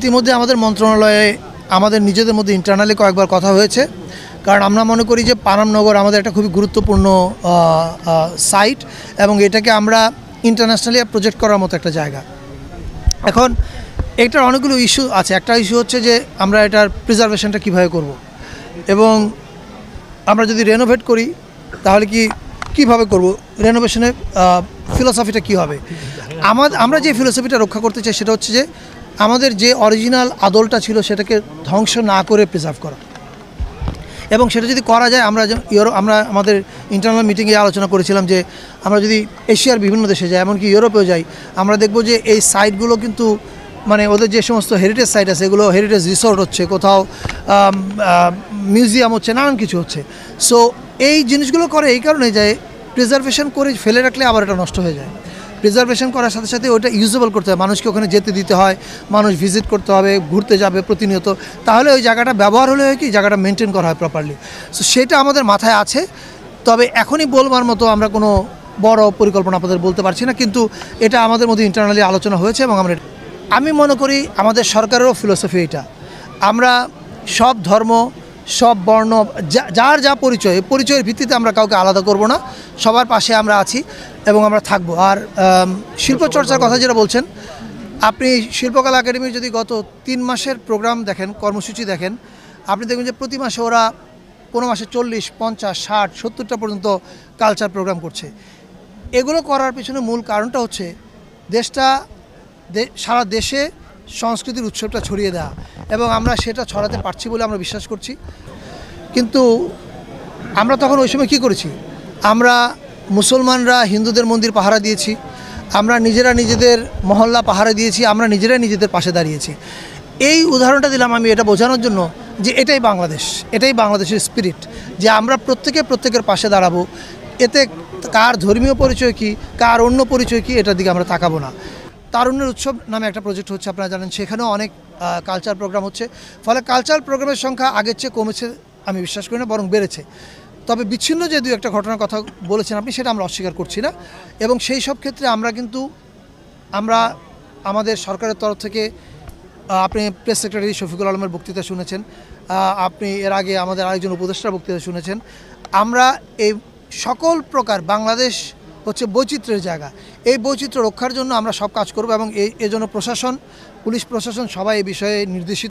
ইতিমধ্যে আমাদের মন্ত্রণালয়ে আমাদের নিজেদের মধ্যে ইন্টারনালি কয়েকবার কথা হয়েছে, কারণ আমরা মনে করি যে পানামনগর আমাদের একটা খুবই গুরুত্বপূর্ণ সাইট এবং এটাকে আমরা ইন্টারন্যাশনালি প্রজেক্ট করার মতো একটা জায়গা। এখন এটার অনেকগুলো ইস্যু আছে। একটা ইস্যু হচ্ছে যে আমরা এটার প্রিজার্ভেশনটা কীভাবে করব, এবং আমরা যদি রেনোভেট করি তাহলে কীভাবে করব, রেনোভেশনের ফিলোসফিটা কী হবে। আমরা যে ফিলোসফিটা রক্ষা করতে চাই সেটা হচ্ছে যে আমাদের যে অরিজিনাল আদলটা ছিল সেটাকে ধ্বংস না করে প্রিজার্ভ করা, এবং সেটা যদি করা যায় আমরা আমাদের ইন্টারনাল মিটিংয়ে আলোচনা করেছিলাম যে আমরা যদি এশিয়ার বিভিন্ন দেশে যাই, এমনকি ইউরোপেও যাই, আমরা দেখব যে এই সাইটগুলো কিন্তু মানে ওদের যে সমস্ত হেরিটেজ সাইট আছে এগুলো হেরিটেজ রিসোর্ট হচ্ছে, কোথাও মিউজিয়াম হচ্ছে, নানান কিছু হচ্ছে। সো এই জিনিসগুলো করে এই কারণে যে প্রিজার্ভেশন করে ফেলে রাখলে আবার এটা নষ্ট হয়ে যায়। প্রিজার্ভেশন করার সাথে সাথে ওটা ইউজেবল করতে হয়, মানুষকে ওখানে যেতে দিতে হয়, মানুষ ভিজিট করতে হবে, ঘুরতে যাবে প্রতিনিয়ত, তাহলে ওই জায়গাটা ব্যবহার হলে হয় কি জায়গাটা মেনটেন করা হয় প্রপারলি। সো সেটা আমাদের মাথায় আছে, তবে এখনই বলবার মতো আমরা কোনো বড় পরিকল্পনা আপনাদের বলতে পারছি না, কিন্তু এটা আমাদের মধ্যে ইন্টারনালি আলোচনা হয়েছে এবং আমি মনে করি আমাদের সরকারেরও ফিলোসফি এটা, আমরা সব ধর্ম, সব বর্ণ, যার যা পরিচয়ের ভিত্তিতে আমরা কাউকে আলাদা করব না, সবার পাশে আমরা আছি এবং আমরা থাকবো। আর শিল্পচর্চার কথা যেটা বলছেন, আপনি শিল্পকলা একাডেমির যদি গত 3 মাসের প্রোগ্রাম দেখেন, কর্মসূচি দেখেন, আপনি দেখবেন যে প্রতি মাসে ওরা কোনো মাসে 40, 50, 60, 70টা পর্যন্ত কালচার প্রোগ্রাম করছে। এগুলো করার পিছনে মূল কারণটা হচ্ছে সারা দেশে সংস্কৃতির উৎসবটা ছড়িয়ে দেওয়া, এবং আমরা সেটা ছড়াতে পারছি বলে আমরা বিশ্বাস করছি। কিন্তু আমরা তখন ওই সময় কী করেছি, আমরা মুসলমানরা হিন্দুদের মন্দির পাহারা দিয়েছি, আমরা নিজেরা নিজেদের মহল্লা পাহারা দিয়েছি, আমরা নিজেরাই নিজেদের পাশে দাঁড়িয়েছি। এই উদাহরণটা দিলাম আমি এটা বোঝানোর জন্য যে এটাই বাংলাদেশ, এটাই বাংলাদেশের স্পিরিট, যে আমরা প্রত্যেকের পাশে দাঁড়াবো। এতে কার ধর্মীয় পরিচয় কী, কার অন্য পরিচয় কী, এটার দিকে আমরা তাকাবো না। তারুণ্যের উৎসব নামে একটা প্রজেক্ট হচ্ছে, আপনারা জানেন, সেখানেও অনেক কালচার প্রোগ্রাম হচ্ছে। ফলে কালচার প্রোগ্রামের সংখ্যা আগের চেয়ে কমেছে আমি বিশ্বাস করি না, বরং বেড়েছে। তবে বিচ্ছিন্ন যে 2-একটা ঘটনার কথা বলেছেন আপনি, সেটা আমরা অস্বীকার করছি না, এবং সেই সব ক্ষেত্রে আমরা আমাদের সরকারের তরফ থেকে, আপনি প্রেস সেক্রেটারি শফিকুল আলমের বক্তৃতা শুনেছেন, আপনি এর আগে আমাদের আরেকজন উপদেষ্টার বক্তৃতা শুনেছেন, আমরা এই সকল প্রকার, বাংলাদেশ হচ্ছে বৈচিত্র্যের জায়গা, এই বৈচিত্র্য রক্ষার জন্য আমরা সব কাজ করব, এবং এজন্য প্রশাসন, পুলিশ প্রশাসন সবাই এই বিষয়ে নির্দেশিত।